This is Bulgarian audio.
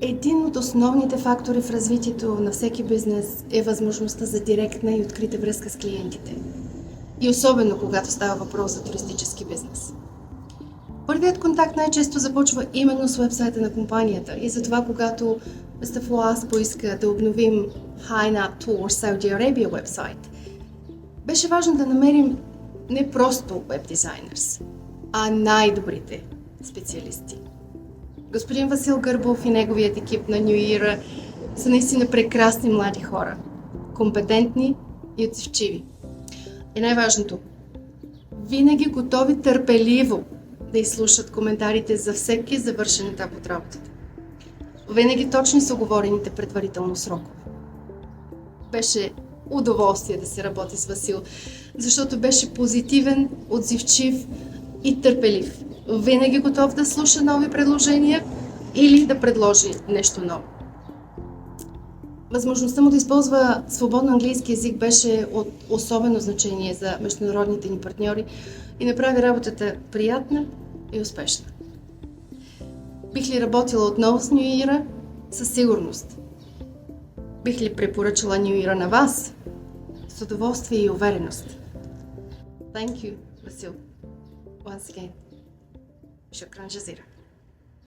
Един от основните фактори в развитието на всеки бизнес е възможността за директна и открита връзка с клиентите. И особено когато става въпрос за туристически бизнес. Първият контакт най-често започва именно с уебсайта на компанията и затова когато Mr. Flask поиска да обновим High Tour Saudi Arabia вебсайт, беше важно да намерим не просто веб дизайнерс, а най-добрите специалисти. Господин Васил Гърбов и неговият екип на New Era са наистина прекрасни млади хора, компетентни и отзивчиви. И най-важното, винаги готови търпеливо да изслушат коментарите за всеки завършен етап от работата. Винаги точни са оговорените предварително срокове. Беше удоволствие да се работи с Васил, защото беше позитивен, отзивчив и търпелив. Винаги готов да слуша нови предложения или да предложи нещо ново. Възможността му да използва свободно английски език беше от особено значение за международните ни партньори и направи работата приятна и успешна. Бих ли работила отново с New Era? Със сигурност. Бих ли препоръчала New Era на вас? С удоволствие и увереност. Thank you, Васил. Once again. شكرا جزيلا.